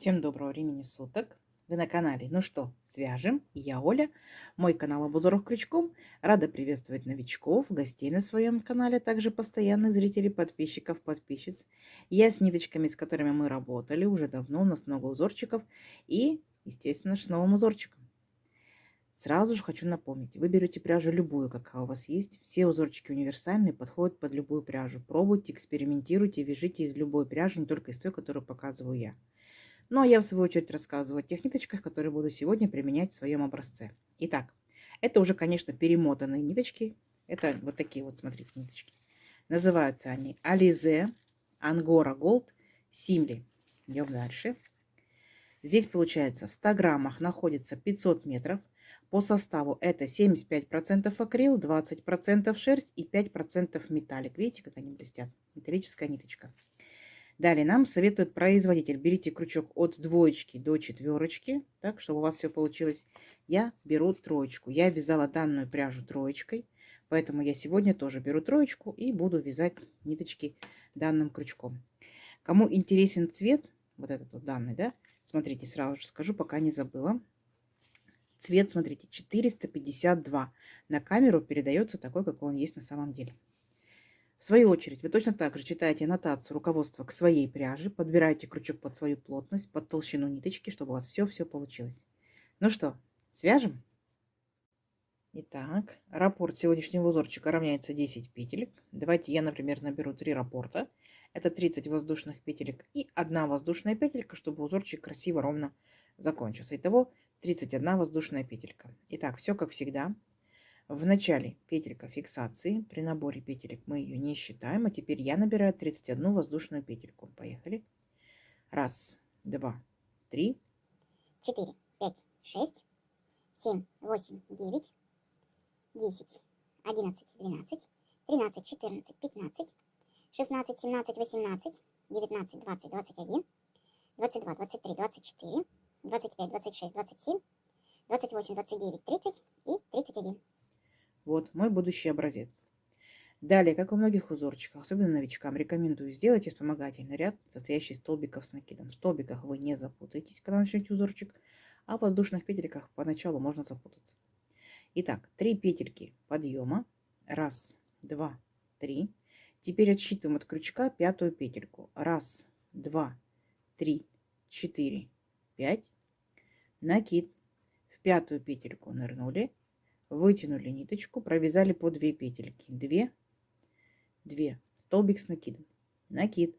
Всем доброго времени суток. Вы на канале «Ну что, свяжем?» И я Оля. Мой канал об узорах крючком. Рада приветствовать новичков, гостей на своем канале, также постоянных зрителей, подписчиков, подписчиц. Я с ниточками, с которыми мы работали уже давно, у нас много узорчиков. И, естественно, с новым узорчиком. Сразу же хочу напомнить, вы берете пряжу любую, какая у вас есть. Все узорчики универсальные, подходят под любую пряжу. Пробуйте, экспериментируйте, вяжите из любой пряжи, не только из той, которую показываю я. Ну, а я, в свою очередь, рассказываю о тех ниточках, которые буду сегодня применять в своем образце. Итак, это уже, конечно, перемотанные ниточки. Это вот такие вот, смотрите, ниточки. Называются они Alize, Angora Gold, Simli. Идем дальше. Здесь, получается, в 100 граммах находится 500 метров. По составу это 75% акрил, 20% шерсть и 5% металлик. Видите, как они блестят? Металлическая ниточка. Далее нам советует производитель. Берите крючок от двоечки до четверочки, так, чтобы у вас все получилось. Я беру троечку. Я вязала данную пряжу троечкой, поэтому я сегодня тоже беру троечку и буду вязать ниточки данным крючком. Кому интересен цвет, вот этот вот данный, да, смотрите, сразу же скажу, пока не забыла. Цвет, смотрите, 452. На камеру передается такой, какой он есть на самом деле. В свою очередь, вы точно так же читаете аннотацию, руководство к своей пряже, подбираете крючок под свою плотность, под толщину ниточки, чтобы у вас все получилось. Ну что, свяжем? Итак, раппорт сегодняшнего узорчика равняется 10 петелек. Давайте я, например, наберу 3 раппорта. Это 30 воздушных петелек и 1 воздушная петелька, чтобы узорчик красиво, ровно закончился. Итого 31 воздушная петелька. Итак, все как всегда. В начале петелька фиксации. При наборе петелек мы ее не считаем. А теперь я набираю 31 воздушную петельку. Поехали. Раз, два, три. 4, 5, 6, 7, 8, 9, 10, 11, 12, 13, 14, 15, 16, 17, 18, 19, 20, 21, 22, 23, 24, 25, 26, 27, 28, 29, 30 и 31. Вот мой будущий образец. Далее, как у многих узорчиков, особенно новичкам, рекомендую сделать вспомогательный ряд, состоящий из столбиков с накидом. В столбиках вы не запутаетесь, когда начнете узорчик, а в воздушных петельках поначалу можно запутаться. Итак, 3 петельки подъема. Раз, два, три. Теперь отсчитываем от крючка 5-ю петельку. Раз, два, три, 4, 5. Накид. В 5-ю петельку нырнули, вытянули ниточку, провязали по 2 петельки. 2, 2. Столбик с накидом. Накид.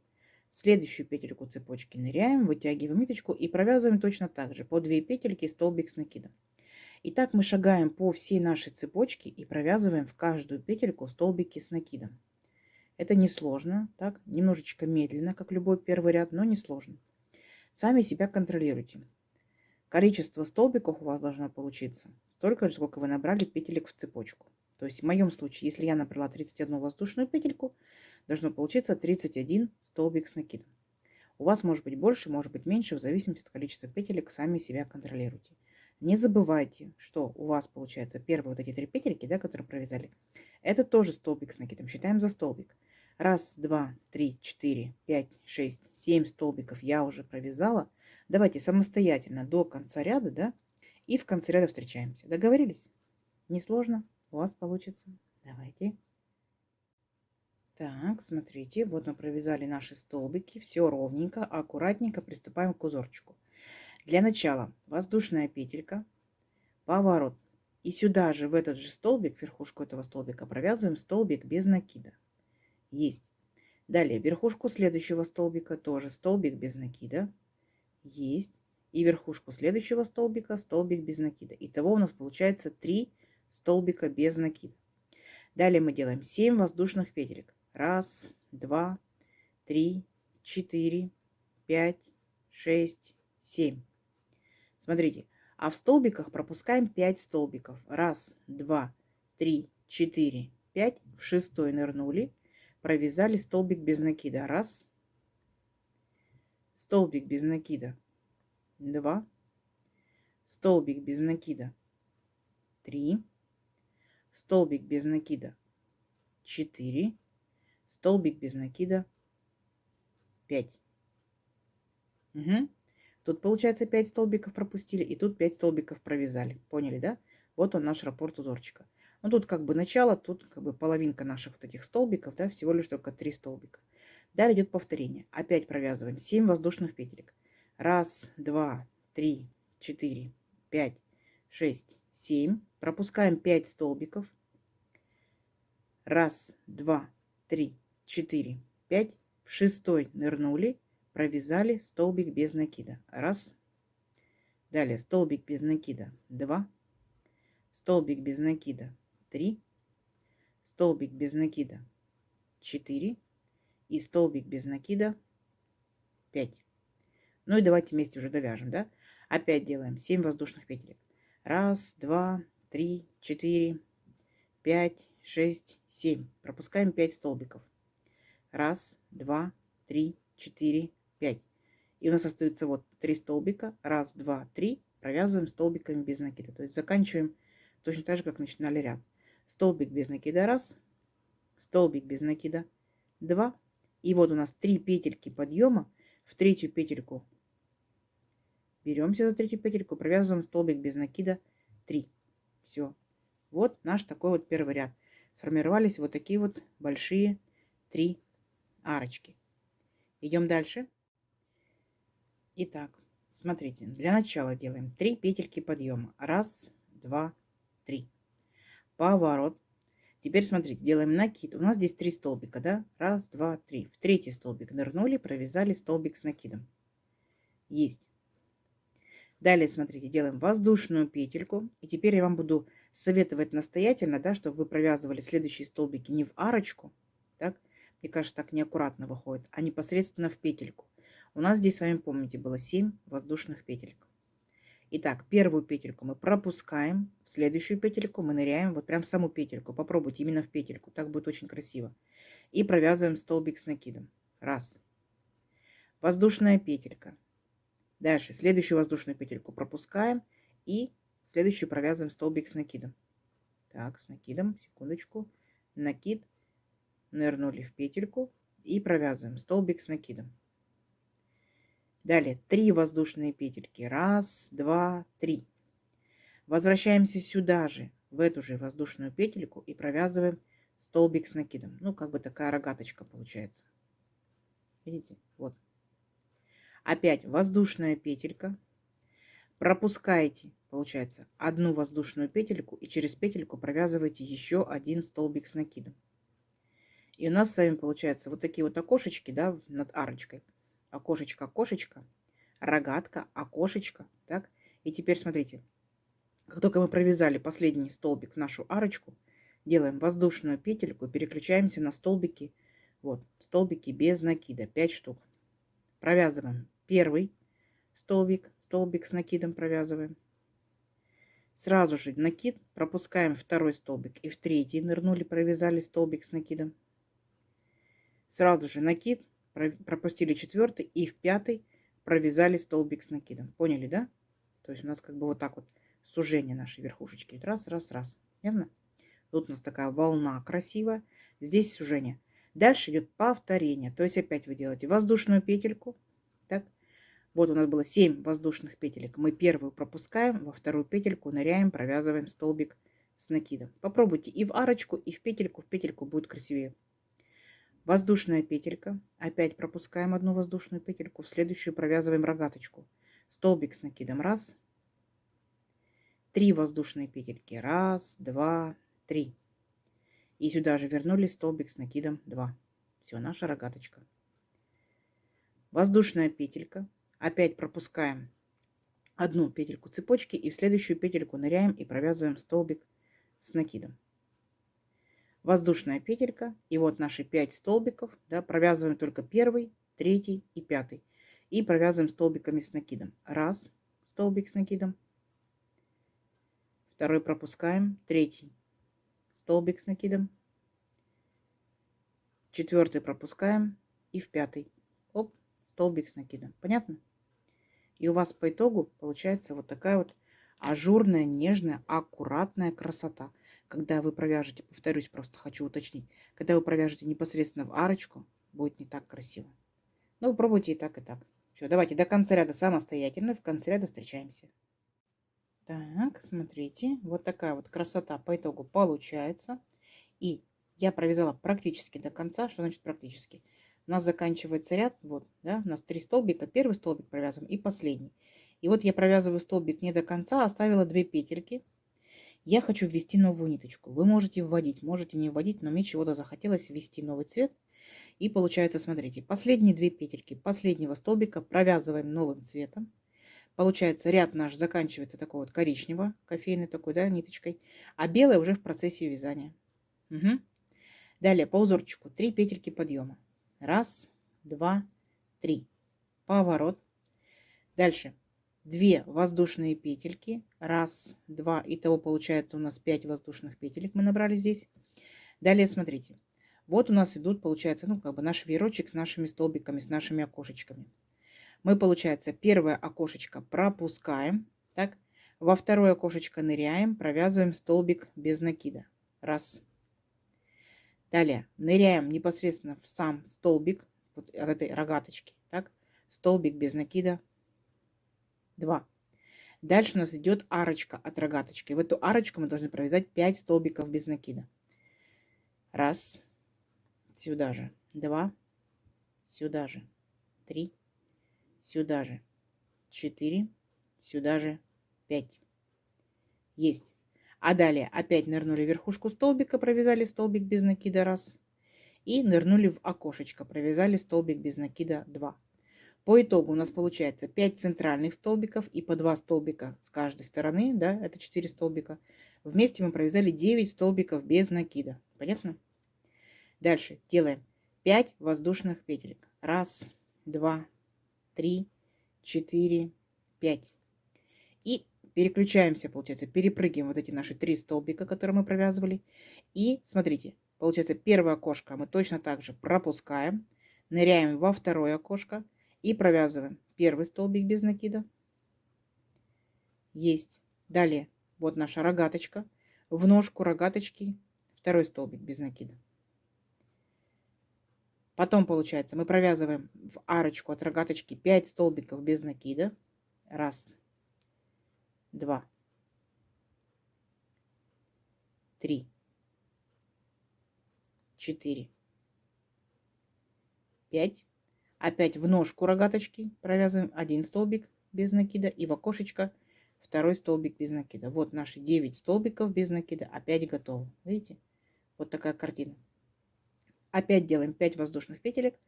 В следующую петельку цепочки ныряем, вытягиваем ниточку и провязываем точно так же. По 2 петельки, столбик с накидом. Итак, мы шагаем по всей нашей цепочке и провязываем в каждую петельку столбики с накидом. Это несложно, так, немножечко медленно, как любой первый ряд, но несложно. Сами себя контролируйте. Количество столбиков у вас должно получиться столько же, сколько вы набрали петелек в цепочку. То есть в моем случае, если я набрала 31 воздушную петельку, должно получиться 31 столбик с накидом. У вас может быть больше, может быть меньше, в зависимости от количества петелек, сами себя контролируйте. Не забывайте, что у вас получается первые вот эти 3 петельки, да, которые провязали, это тоже столбик с накидом. Считаем за столбик. Раз, два, три, 4, 5, 6, 7 столбиков я уже провязала. Давайте самостоятельно до конца ряда, да, и в конце ряда встречаемся. Договорились? Несложно? У вас получится. Давайте. Так, смотрите, вот мы провязали наши столбики. Все ровненько, аккуратненько приступаем к узорчику. Для начала воздушная петелька, поворот. И сюда же, в этот же столбик, верхушку этого столбика провязываем столбик без накида. Есть. Далее верхушку следующего столбика, тоже столбик без накида. Есть. И верхушку следующего столбика, столбик без накида. Итого у нас получается 3 столбика без накида. Далее мы делаем 7 воздушных петелек. Раз, два, три, 4, 5, 6, 7. Смотрите, а в столбиках пропускаем 5 столбиков. Раз, два, три, 4, 5. В 6-й нырнули, провязали столбик без накида. Раз, столбик без накида. 2, столбик без накида. 3, столбик без накида. 4, столбик без накида. 5. Угу. Тут, получается, 5 столбиков пропустили, и тут 5 столбиков провязали. Поняли, да? Вот он наш раппорт узорчика. Ну, тут как бы начало, тут как бы половинка наших вот этих столбиков, да, всего лишь только 3 столбика. Далее идет повторение. Опять провязываем 7 воздушных петелек. Раз, два, три, 4, 5, 6, 7. Пропускаем 5 столбиков. Раз, два, три, 4, 5. В шестой нырнули, провязали столбик без накида. Раз. Далее столбик без накида. 2. Столбик без накида. 3. Столбик без накида. 4. И столбик без накида. 5. Ну и давайте вместе уже довяжем, да? Опять делаем 7 воздушных петелек. Раз, два, три, 4, 5, 6, 7. Пропускаем 5 столбиков. Раз, два, три, 4, 5. И у нас остается вот 3 столбика. Раз, два, 3. Провязываем столбиками без накида. То есть заканчиваем точно так же, как начинали ряд. Столбик без накида 1. Столбик без накида 2. И вот у нас 3 петельки подъема. В третью петельку беремся за третью петельку, провязываем столбик без накида 3. Все. Вот наш такой вот первый ряд. Сформировались вот такие вот большие 3 арочки. Идем дальше. Итак, смотрите, для начала делаем 3 петельки подъема. Раз, два, 3. Поворот. Теперь смотрите, делаем накид. У нас здесь 3 столбика, да? Раз, два, 3. В третий столбик нырнули, провязали столбик с накидом. Есть. Далее, смотрите, делаем воздушную петельку. И теперь я вам буду советовать настоятельно, да, чтобы вы провязывали следующие столбики не в арочку, так? Мне кажется, так неаккуратно выходит, а непосредственно в петельку. У нас здесь с вами, помните, было 7 воздушных петелек. Итак, первую петельку мы пропускаем, в следующую петельку мы ныряем вот прям в саму петельку. Попробуйте именно в петельку, так будет очень красиво. И провязываем столбик с накидом. Раз. Воздушная петелька. Дальше следующую воздушную петельку пропускаем и следующую провязываем столбик с накидом. Так, с накидом, секундочку. Накид, нырнули в петельку и провязываем столбик с накидом. Далее 3 воздушные петельки. Раз, два, 3. Возвращаемся сюда же, в эту же воздушную петельку и провязываем столбик с накидом. Ну, как бы такая рогаточка получается. Видите? Вот. Опять воздушная петелька. Пропускаете, получается, одну воздушную петельку и через петельку провязываете еще один столбик с накидом. И у нас с вами получается вот такие вот окошечки, да, над арочкой. Окошечко, окошечко, рогатка, окошечко, так. И теперь смотрите, как только мы провязали последний столбик в нашу арочку, делаем воздушную петельку, переключаемся на столбики, вот, столбики без накида, 5 штук. Провязываем первый столбик, столбик с накидом провязываем. Сразу же накид, пропускаем второй столбик и в третий нырнули, провязали столбик с накидом. Сразу же накид, пропустили четвертый и в пятый провязали столбик с накидом. Поняли, да? То есть у нас как бы вот так вот сужение нашей верхушечки. Раз, раз, раз. Верно? Тут у нас такая волна красивая. Здесь сужение. Дальше идет повторение. То есть опять вы делаете воздушную петельку. Так. Вот у нас было 7 воздушных петелек. Мы первую пропускаем, во вторую петельку ныряем, провязываем столбик с накидом. Попробуйте и в арочку, и в петельку будет красивее. Воздушная петелька. Опять пропускаем одну воздушную петельку, в следующую провязываем рогаточку. Столбик с накидом. Раз. 3 воздушные петельки. Раз, два, 3. И сюда же вернули столбик с накидом 2. Все, наша рогаточка. Воздушная петелька. Опять пропускаем одну петельку цепочки и в следующую петельку ныряем и провязываем столбик с накидом. Воздушная петелька. И вот наши 5 столбиков. Да, провязываем только первый, третий и пятый. И провязываем столбиками с накидом. Раз, столбик с накидом. Второй пропускаем. Третий, столбик с накидом. Четвертый пропускаем. И в пятый. Оп, столбик с накидом. Понятно? И у вас по итогу получается вот такая вот ажурная, нежная, аккуратная красота. Когда вы провяжете, повторюсь, просто хочу уточнить, когда вы провяжете непосредственно в арочку, будет не так красиво. Но вы пробуйте и так, и так. Все, давайте до конца ряда самостоятельно, в конце ряда встречаемся. Так, смотрите, вот такая вот красота по итогу получается. И я провязала практически до конца. Что значит практически? У нас заканчивается ряд, вот, да, у нас 3 столбика, первый столбик провязан и последний. И вот я провязываю столбик не до конца, оставила 2 петельки. Я хочу ввести новую ниточку. Вы можете вводить, можете не вводить, но мне чего-то захотелось ввести новый цвет. И получается, смотрите, последние 2 петельки последнего столбика провязываем новым цветом. Получается, ряд наш заканчивается такой вот коричнево, кофейной такой, да, ниточкой, а белая уже в процессе вязания. Угу. Далее по узорчику 3 петельки подъема. Раз, два, три. Поворот. Дальше 2 воздушные петельки. Раз, два. Итого получается у нас 5 воздушных петелек мы набрали здесь. Далее смотрите. Вот у нас идут, получается, ну, как бы наш веерочек с нашими столбиками, с нашими окошечками. Мы, получается, первое окошечко пропускаем. Так. Во второе окошечко ныряем, провязываем столбик без накида. Раз. Далее ныряем непосредственно в сам столбик вот от этой рогаточки. Так. Столбик без накида. 2. Дальше у нас идет арочка от рогаточки. В эту арочку мы должны провязать 5 столбиков без накида. Раз. Сюда же. 2. Сюда же. 3. Сюда же. 4. Сюда же. 5. Есть. А далее опять нырнули в верхушку столбика, провязали столбик без накида. Раз. И нырнули в окошечко, провязали столбик без накида. 2. По итогу у нас получается 5 центральных столбиков и по 2 столбика с каждой стороны, да, это 4 столбика. Вместе мы провязали 9 столбиков без накида. Понятно? Дальше делаем 5 воздушных петелек. Раз, два, 3, 4, 5. И переключаемся, получается, перепрыгиваем вот эти наши 3 столбика, которые мы провязывали. И смотрите, получается, первое окошко мы точно так же пропускаем, ныряем во второе окошко и провязываем первый столбик без накида. Есть. Далее, вот наша рогаточка. В ножку рогаточки второй столбик без накида. Потом, получается, мы провязываем в арочку от рогаточки 5 столбиков без накида. Раз, два, 3, 4, 5. Опять в ножку рогаточки провязываем 1 столбик без накида и в окошечко второй столбик без накида. Вот наши 9 столбиков без накида опять готовы. Видите? Вот такая картина. Опять делаем 5 воздушных петелек.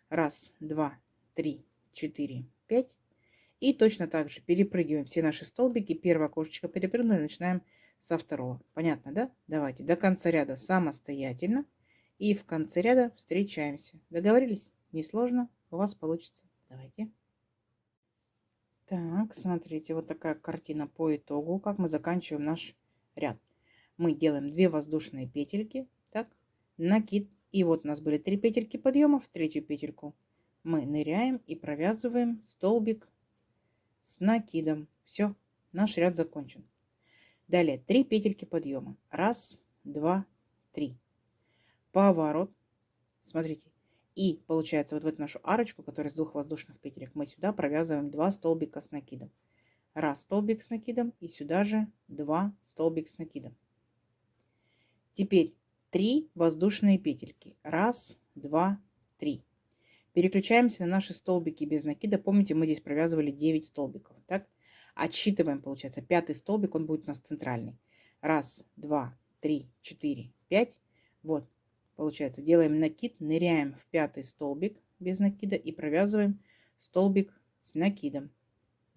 Раз, два, 3, 4, 5. И точно так же перепрыгиваем все наши столбики. Первое окошечко перепрыгнули, начинаем со второго. Понятно, да? Давайте до конца ряда самостоятельно. И в конце ряда встречаемся. Договорились? Несложно. У вас получится. Давайте. Так, смотрите, вот такая картина по итогу, как мы заканчиваем наш ряд. Мы делаем 2 воздушные петельки, так, накид. И вот у нас были 3 петельки подъема, в третью петельку мы ныряем и провязываем столбик с накидом. Все, наш ряд закончен. Далее 3 петельки подъема. Раз, два, 3. Поворот. Смотрите. И получается вот в эту нашу арочку, которая с 2 воздушных петелек, мы сюда провязываем 2 столбика с накидом. Раз столбик с накидом и сюда же 2 столбик с накидом. Теперь 3 воздушные петельки. Раз, два, 3. Переключаемся на наши столбики без накида. Помните, мы здесь провязывали 9 столбиков. Так? Отсчитываем, получается, 5-й столбик, он будет у нас центральный. Раз, два, 3, 4, 5. Вот, получается, делаем накид, ныряем в 5-й столбик без накида и провязываем столбик с накидом.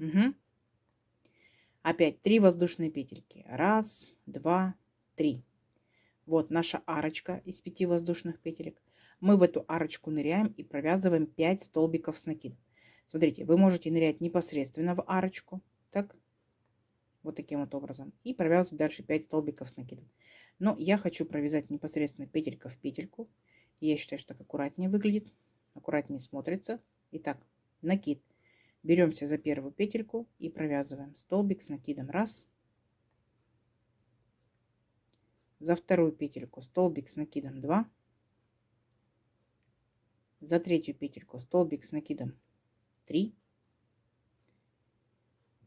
Угу. Опять 3 воздушные петельки. Раз, два, 3. Вот наша арочка из 5 воздушных петелек. Мы в эту арочку ныряем и провязываем 5 столбиков с накидом. Смотрите, вы можете нырять непосредственно в арочку. Так, вот таким вот образом. И провязывать дальше 5 столбиков с накидом. Но я хочу провязать непосредственно петелька в петельку. Я считаю, что так аккуратнее выглядит. Аккуратнее смотрится. Итак, накид. Беремся за первую петельку и провязываем столбик с накидом. Раз. За вторую петельку столбик с накидом 2. За третью петельку столбик с накидом 3.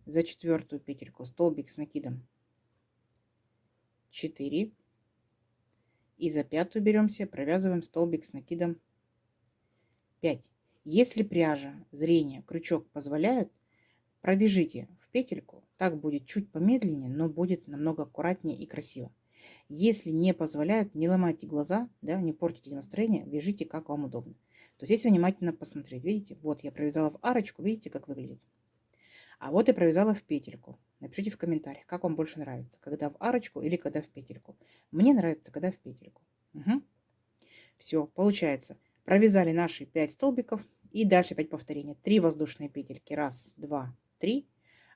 за 4 петельку столбик с накидом 4. И за 5 беремся, провязываем столбик с накидом 5. Если пряжа, зрение, крючок позволяют, провяжите в петельку. Так будет чуть помедленнее, но будет намного аккуратнее и красиво. Если не позволяют, не ломайте глаза, да, не портите настроение, вяжите как вам удобно. То есть если внимательно посмотреть, видите, вот я провязала в арочку, видите, как выглядит. А вот я провязала в петельку. Напишите в комментариях, как вам больше нравится, когда в арочку или когда в петельку. Мне нравится, когда в петельку. Угу. Все, получается. Провязали наши 5 столбиков и дальше 5 повторений. 3 воздушные петельки. 1, 2, 3.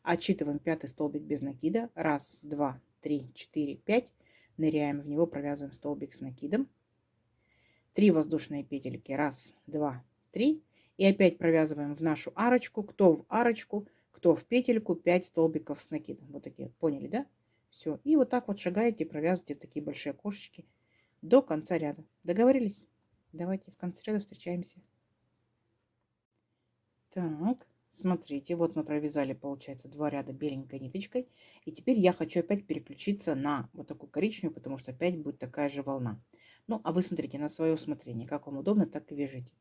Отсчитываем 5 столбик без накида. 1, 2, 3, 4, 5. Ныряем в него, провязываем столбик с накидом. 3 воздушные петельки. 1, 2, 3. И опять провязываем в нашу арочку. Кто в арочку, кто в петельку, 5 столбиков с накидом. Вот такие, поняли, да? Все. И вот так вот шагаете, провязываете такие большие окошечки до конца ряда. Договорились? Давайте в конце ряда встречаемся. Так, смотрите, вот мы провязали, получается, 2 ряда беленькой ниточкой. И теперь я хочу опять переключиться на вот такую коричневую, потому что опять будет такая же волна. Ну, а вы смотрите на свое усмотрение. Как вам удобно, так и вяжите.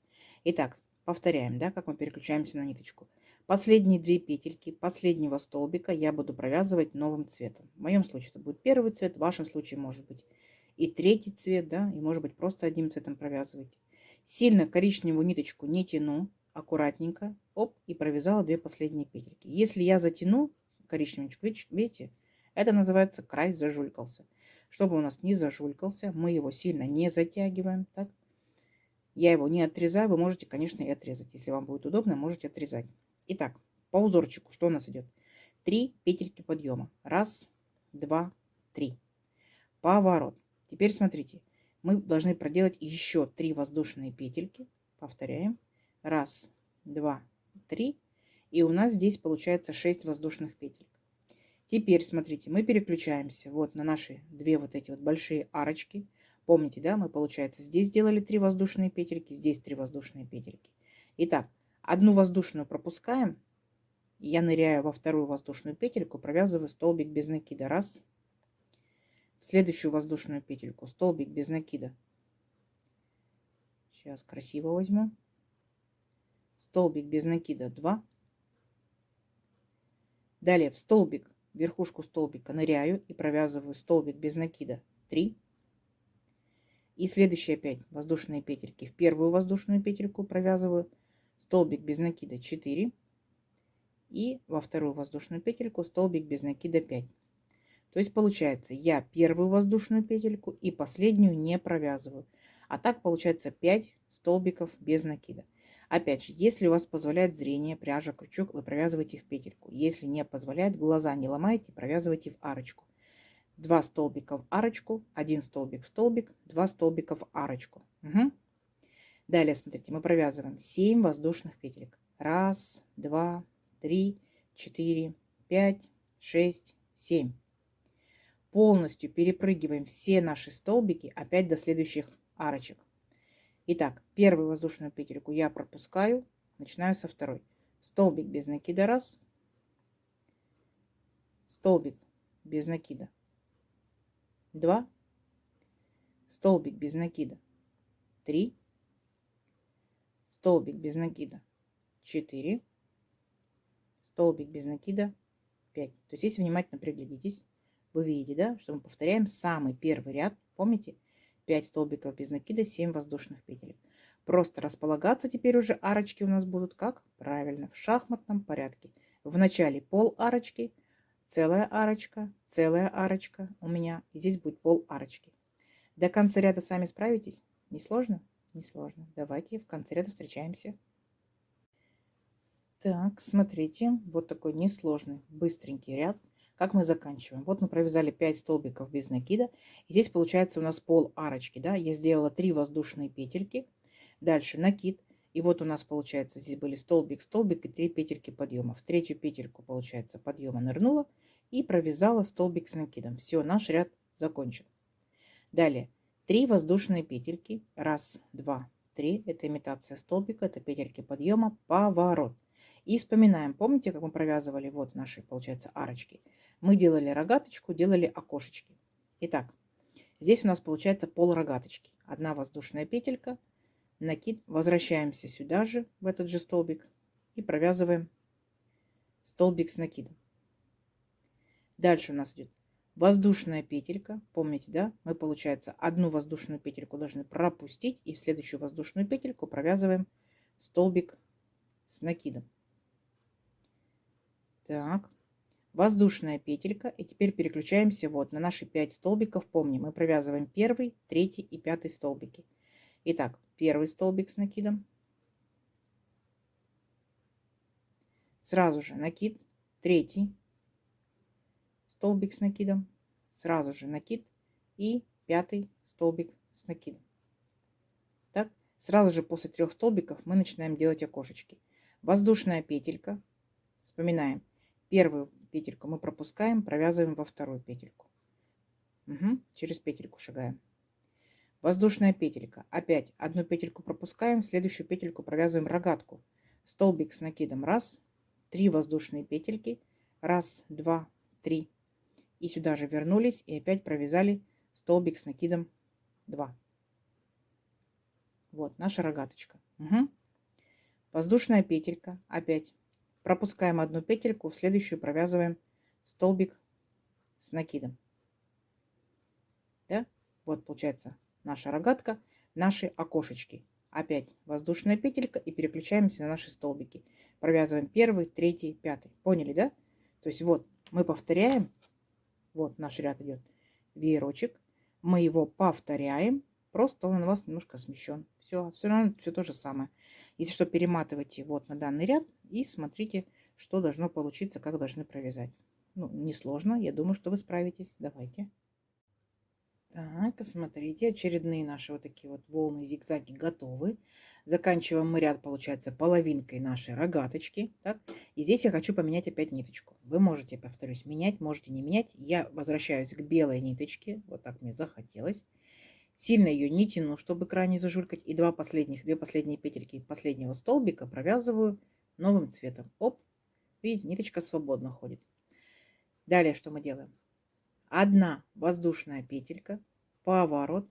Итак, повторяем, да, как мы переключаемся на ниточку. Последние 2 петельки последнего столбика я буду провязывать новым цветом. В моем случае это будет первый цвет, в вашем случае может быть и третий цвет, да, и может быть просто одним цветом провязывайте. Сильно коричневую ниточку не тяну, аккуратненько, оп, и провязала 2 последние петельки. Если я затяну коричневую ниточку, видите, это называется край зажулькался. Чтобы у нас не зажулькался, мы его сильно не затягиваем, так. Я его не отрезаю, вы можете, конечно, и отрезать. Если вам будет удобно, можете отрезать. Итак, по узорчику что у нас идет? 3 петельки подъема. 1, 2, 3. Поворот. Теперь смотрите, мы должны проделать еще 3 воздушные петельки. Повторяем. 1, 2, 3. И у нас здесь получается 6 воздушных петель. Теперь смотрите, мы переключаемся вот на наши 2 вот эти вот большие арочки. Помните, да, мы, получается, здесь сделали 3 воздушные петельки, здесь 3 воздушные петельки. Итак, одну воздушную пропускаем. Я ныряю во вторую воздушную петельку, провязываю столбик без накида. 1. В следующую воздушную петельку столбик без накида. Сейчас красиво возьму. Столбик без накида 2. Далее в столбик, верхушку столбика ныряю и провязываю столбик без накида 3. И следующие опять воздушные петельки. В первую воздушную петельку провязываю столбик без накида 4. И во вторую воздушную петельку столбик без накида 5. То есть получается, я первую воздушную петельку и последнюю не провязываю. А так получается 5 столбиков без накида. Опять же, если у вас позволяет зрение, пряжа, крючок, вы провязываете в петельку. Если не позволяет, глаза не ломайте, провязывайте в арочку. 2 столбика в арочку, 1 столбик в столбик, 2 столбика в арочку. Угу. Далее, смотрите, мы провязываем 7 воздушных петелек. 1, 2, 3, 4, 5, 6, 7. Полностью перепрыгиваем все наши столбики опять до следующих арочек. Итак, первую воздушную петельку я пропускаю, начинаю со второй. Столбик без накида 1, столбик без накида 2, столбик без накида 3, столбик без накида 4, столбик без накида 5. То есть, если внимательно приглядитесь, вы видите, да, что мы повторяем самый первый ряд. Помните? 5 столбиков без накида, 7 воздушных петель. Просто располагаться теперь уже арочки у нас будут как? Правильно, в шахматном порядке. В начале пол арочки, целая арочка у меня. И здесь будет пол арочки. До конца ряда сами справитесь? Не сложно? Не сложно. Давайте в конце ряда встречаемся. Так, смотрите, вот такой несложный, быстренький ряд. Как мы заканчиваем? Вот мы провязали 5 столбиков без накида. И здесь получается у нас пол арочки, да? Я сделала 3 воздушные петельки. Дальше накид. И вот у нас получается, здесь были столбик, столбик и 3 петельки подъема. В третью петельку, получается, подъема нырнула и провязала столбик с накидом. Все, наш ряд закончен. Далее 3 воздушные петельки. 1, 2, 3. Это имитация столбика, это петельки подъема, поворот. И вспоминаем, помните, как мы провязывали вот наши, получается, арочки? Мы делали рогаточку, делали окошечки. Итак, здесь у нас получается пол рогаточки. Одна воздушная петелька, накид. Возвращаемся сюда же, в этот же столбик, и провязываем столбик с накидом. Дальше у нас идет воздушная петелька. Помните, да? Мы, получается, одну воздушную петельку должны пропустить, и в следующую воздушную петельку провязываем столбик с накидом. Так, воздушная петелька. И теперь переключаемся вот на наши 5 столбиков. Помним, мы провязываем первый, третий и пятый столбики. Итак, первый столбик с накидом. Сразу же накид. Третий столбик с накидом. Сразу же накид. И пятый столбик с накидом. Так, сразу же после 3 столбиков мы начинаем делать окошечки. Воздушная петелька. Вспоминаем. Первую петельку мы пропускаем, провязываем во вторую петельку. Через петельку шагаем. Воздушная петелька. Опять одну петельку пропускаем, следующую петельку провязываем рогатку. Столбик с накидом. Раз. 3 воздушные петельки. Раз, два, три. И сюда же вернулись и опять провязали столбик с накидом 2. Вот наша рогаточка. Воздушная петелька. Опять пропускаем одну петельку, в следующую провязываем столбик с накидом. Да? Вот получается наша рогатка, наши окошечки. Опять воздушная петелька и переключаемся на наши столбики. Провязываем первый, третий, пятый. Поняли, да? То есть вот мы повторяем. Вот наш ряд идет. Веерочек. Мы его повторяем. Просто он у вас немножко смещен. Все равно все то же самое. Если что, перематывайте вот на данный ряд и смотрите, что должно получиться, как должны провязать. Ну, несложно. Я думаю, что вы справитесь. Давайте. Так, смотрите, очередные наши вот такие вот волны, зигзаги готовы. Заканчиваем мы ряд, получается, половинкой нашей рогаточки. Так? И здесь я хочу поменять опять ниточку. Вы можете, повторюсь, менять, можете не менять. Я возвращаюсь к белой ниточке. Вот так мне захотелось. Сильно ее не тяну, чтобы крайне зажулькать. И две последние петельки последнего столбика провязываю новым цветом. Оп, видите, ниточка свободно ходит. Далее что мы делаем? Одна воздушная петелька, поворот,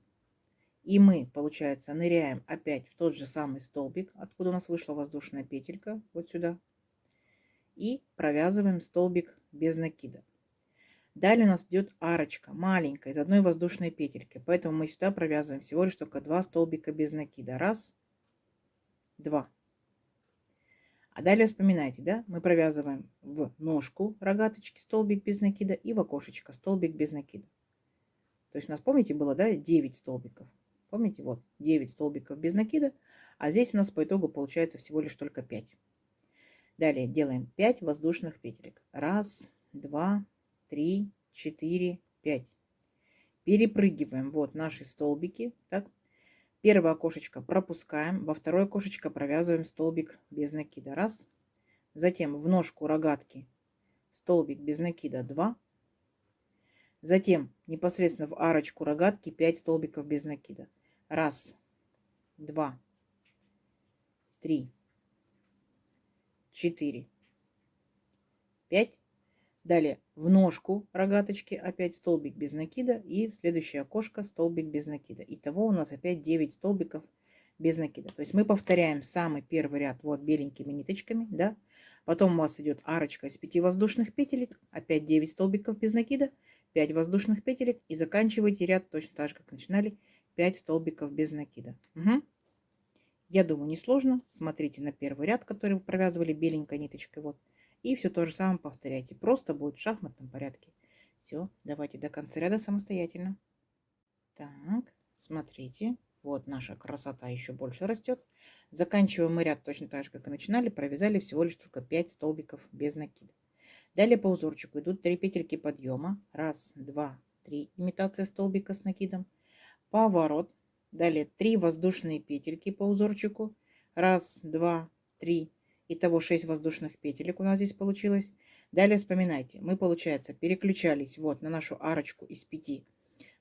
и мы, получается, ныряем опять в тот же самый столбик, откуда у нас вышла воздушная петелька, вот сюда, и провязываем столбик без накида. Далее у нас идет арочка маленькая из одной воздушной петельки, поэтому мы сюда провязываем всего лишь только 2 столбика без накида. Раз, два. А далее вспоминайте, да, мы провязываем в ножку рогаточки столбик без накида и в окошечко столбик без накида. То есть у нас, помните, было, да, 9 столбиков. Помните, вот 9 столбиков без накида, а здесь у нас по итогу получается всего лишь только 5. Далее делаем 5 воздушных петелек. Раз, два, три, 4, 5. Перепрыгиваем вот наши столбики, так. Первое окошечко пропускаем, во второе окошечко провязываем столбик без накида. Раз. Затем в ножку рогатки столбик без накида 2. Затем непосредственно в арочку рогатки 5 столбиков без накида. Раз, два, 3, 4, 5. Далее в ножку рогаточки опять столбик без накида и в следующее окошко столбик без накида. Итого у нас опять 9 столбиков без накида. То есть мы повторяем самый первый ряд вот беленькими ниточками, да. Потом у вас идет арочка из 5 воздушных петелек, опять 9 столбиков без накида, 5 воздушных петелек и заканчиваете ряд точно так же, как начинали, 5 столбиков без накида. Я думаю, несложно. Смотрите на первый ряд, который вы провязывали беленькой ниточкой. Вот. И все то же самое повторяйте. Просто будет в шахматном порядке. Все, давайте до конца ряда самостоятельно. Так, смотрите. Вот наша красота еще больше растет. Заканчиваем мы ряд точно так же, как и начинали. Провязали всего лишь только 5 столбиков без накида. Далее по узорчику идут 3 петельки подъема. Раз, два, 3. Имитация столбика с накидом. Поворот. Далее 3 воздушные петельки по узорчику. Раз, два, 3. Итого 6 воздушных петелек у нас здесь получилось. Далее вспоминайте, мы, получается, переключались вот на нашу арочку из 5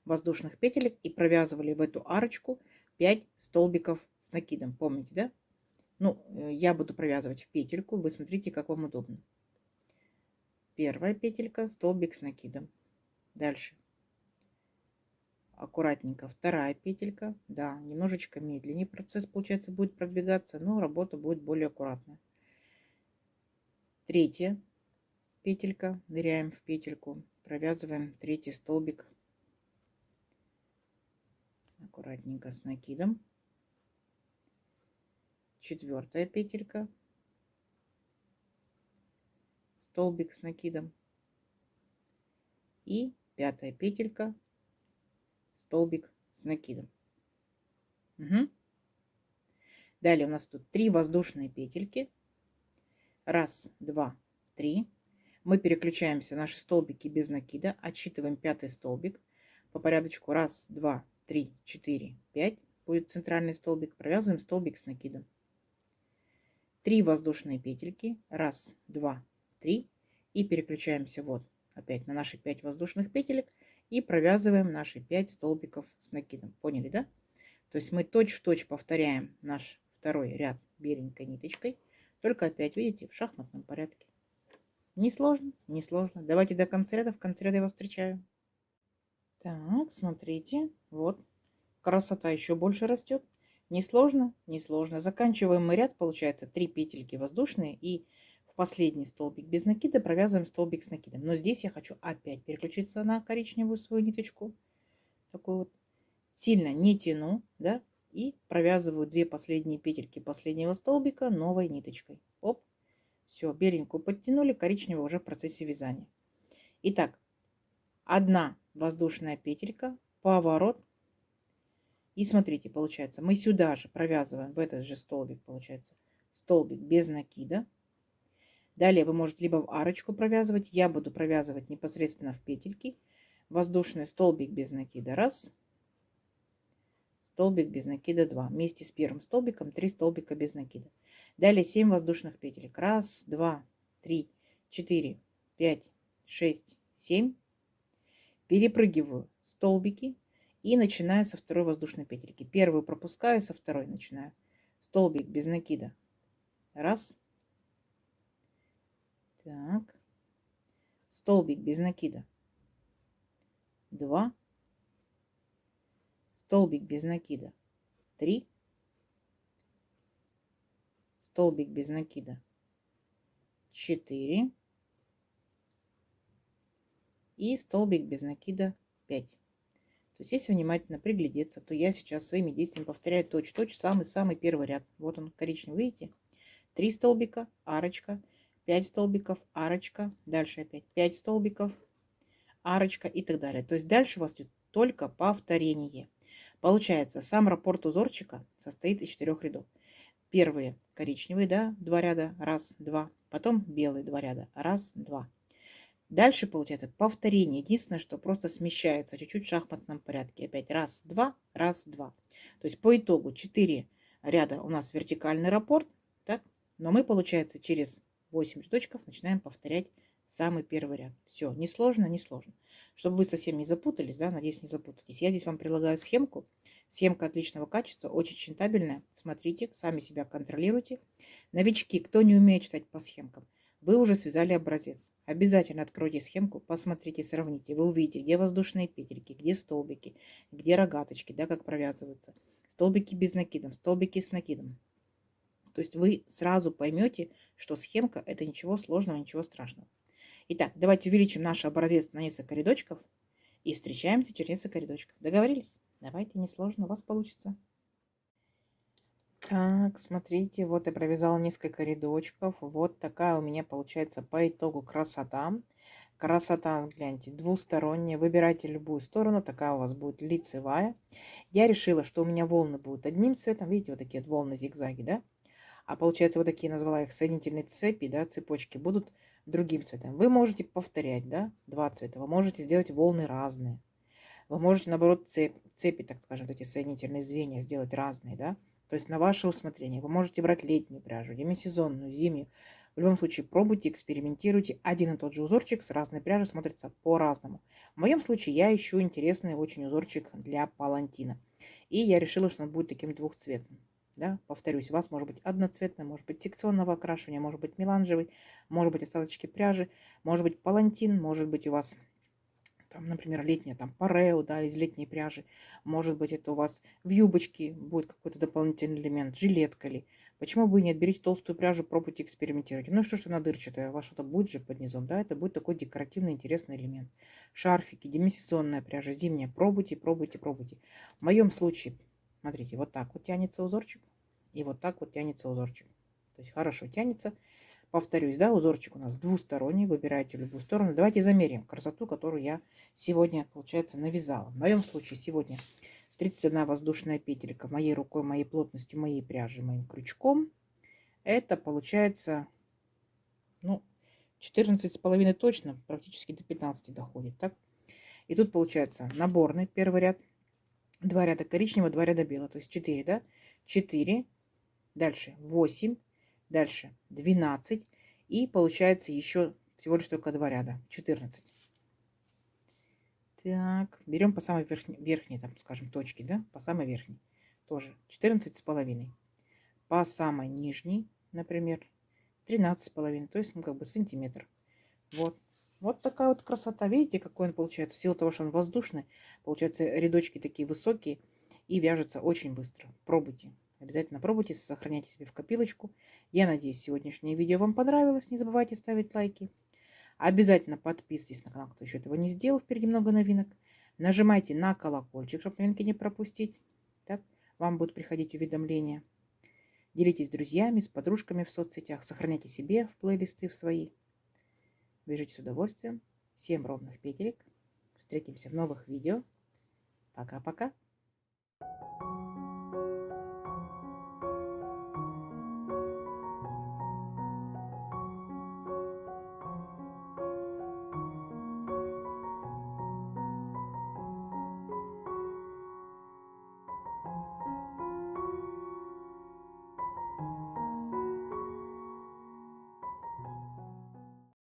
воздушных петелек и провязывали в эту арочку 5 столбиков с накидом. Помните, да? Ну, я буду провязывать в петельку, вы смотрите, как вам удобно. Первая петелька, столбик с накидом. Дальше. Аккуратненько вторая петелька. Да, немножечко медленнее процесс, получается, будет продвигаться, но работа будет более аккуратная. Третья петелька, ныряем в петельку, провязываем третий столбик аккуратненько с накидом. Четвертая петелька, столбик с накидом. И пятая петелька, столбик с накидом. Угу. Далее у нас тут 3 воздушные петельки. Раз, два, три. Мы переключаемся, наши столбики без накида, отсчитываем пятый столбик по порядочку. Раз, два, три, четыре, пять. Будет центральный столбик. Провязываем столбик с накидом. 3 воздушные петельки. Раз, два, три. И переключаемся вот опять на наши 5 воздушных петелек и провязываем наши 5 столбиков с накидом. Поняли, да? То есть мы точь-в-точь повторяем наш второй ряд беленькой ниточкой, только опять, видите, в шахматном порядке. Несложно, несложно. Давайте до конца ряда. В конце ряда я вас встречаю. Так, смотрите, вот, красота еще больше растет. Несложно, несложно. Заканчиваем мы ряд, получается 3 петельки воздушные и в последний столбик без накида провязываем столбик с накидом. Но здесь я хочу опять переключиться на коричневую свою ниточку. Такую вот. Сильно не тяну, да, и провязываю 2 последние петельки последнего столбика новой ниточкой. Оп, все, беленькую подтянули, коричневую уже в процессе вязания. Итак, 1 воздушная петелька, поворот. И смотрите, получается, мы сюда же провязываем в этот же столбик, получается, столбик без накида. Далее вы можете либо в арочку провязывать, я буду провязывать непосредственно в петельки. Воздушный столбик без накида, раз. Столбик без накида 2. Вместе с первым столбиком 3 столбика без накида. Далее 7 воздушных петелек. 1, 2, 3, 4, 5, 6, 7. Перепрыгиваю столбики и начинаю со второй воздушной петельки. Первую пропускаю, со второй начинаю. Столбик без накида. Раз. Так. Столбик без накида. 2. Столбик без накида 3, столбик без накида 4 и столбик без накида 5. То есть если внимательно приглядеться, то я сейчас своими действиями повторяю точь-в-точь самый-самый первый ряд. Вот он коричневый, видите? 3 столбика, арочка, 5 столбиков, арочка, дальше опять 5 столбиков, арочка и так далее. То есть дальше у вас идет только повторение. Получается, сам раппорт узорчика состоит из 4 рядов. Первые коричневые, да, 2 ряда, раз, два. Потом белые 2 ряда, раз, два. Дальше получается повторение. Единственное, что просто смещается чуть-чуть в шахматном порядке. Опять раз, два, раз, два. То есть по итогу 4 ряда у нас вертикальный раппорт, так? Но мы, получается, через 8 рядочков начинаем повторять самый первый ряд. Все, не сложно, не сложно. Чтобы вы совсем не запутались, да, надеюсь, не запутались. Я здесь вам предлагаю схемку. Схемка отличного качества, очень читабельная. Смотрите, сами себя контролируйте. Новички, кто не умеет читать по схемкам, вы уже связали образец. Обязательно откройте схемку, посмотрите, сравните. Вы увидите, где воздушные петельки, где столбики, где рогаточки, да, как провязываются. Столбики без накидом, столбики с накидом. То есть вы сразу поймете, что схемка – это ничего сложного, ничего страшного. Итак, давайте увеличим наш образец на несколько рядочков и встречаемся через несколько рядочков. Договорились? Давайте, несложно, у вас получится. Так, смотрите, вот я провязала несколько рядочков. Вот такая у меня получается по итогу красота. Красота, гляньте, двусторонняя. Выбирайте любую сторону, такая у вас будет лицевая. Я решила, что у меня волны будут одним цветом. Видите, вот такие вот волны зигзаги, да? А получается, вот такие, назвала их соединительные цепи, да, цепочки будут другим цветом. Вы можете повторять, да, 2 цвета. Вы можете сделать волны разные. Вы можете, наоборот, цепи, так скажем, эти соединительные звенья сделать разные, да. То есть на ваше усмотрение. Вы можете брать летнюю пряжу, демисезонную, зимнюю. В любом случае пробуйте, экспериментируйте. Один и тот же узорчик с разной пряжей смотрится по-разному. В моем случае я ищу интересный очень узорчик для палантина. И я решила, что он будет таким двухцветным. Да, повторюсь, у вас может быть одноцветный, может быть секционного окрашивания, может быть меланжевый, может быть остаточки пряжи, может быть палантин, может быть у вас там, например, летняя там парео, да, из летней пряжи. Может быть, это у вас в юбочке будет какой-то дополнительный элемент, жилетка ли. Почему бы и нет? Берите толстую пряжу, пробуйте, экспериментируйте. Ну что ж она дырчатая, у вас что-то будет же под низом, да, это будет такой декоративный интересный элемент. Шарфики, демисезонная пряжа, зимняя, пробуйте, пробуйте, пробуйте. В моем случае, смотрите, вот так вот тянется узорчик, и вот так вот тянется узорчик. То есть хорошо тянется. Повторюсь, да, узорчик у нас двусторонний, выбираете любую сторону. Давайте замерим красоту, которую я сегодня, получается, навязала. В моем случае сегодня 31 воздушная петелька моей рукой, моей плотностью, моей пряжи, моим крючком. Это получается, ну, 14,5 точно, практически до 15 доходит, так? И тут получается наборный первый ряд, 2 ряда коричневого, 2 ряда белого, то есть 4, да? 4, дальше 8, дальше 12 и получается еще всего лишь только 2 ряда, 14. Так, берем по самой верхней, там, скажем, точке, да, по самой верхней. Тоже 14,5. По самой нижней, например, 13,5, то есть, ну, как бы сантиметр. Вот. Вот такая вот красота. Видите, какой он получается? В силу того, что он воздушный, получается, рядочки такие высокие и вяжется очень быстро. Пробуйте. Обязательно пробуйте, сохраняйте себе в копилочку. Я надеюсь, сегодняшнее видео вам понравилось. Не забывайте ставить лайки. Обязательно подписывайтесь на канал, кто еще этого не сделал. Впереди много новинок. Нажимайте на колокольчик, чтобы новинки не пропустить. Так, вам будут приходить уведомления. Делитесь с друзьями, с подружками в соцсетях. Сохраняйте себе в плейлисты в свои. Вяжите с удовольствием. Всем ровных петелек. Встретимся в новых видео. Пока-пока.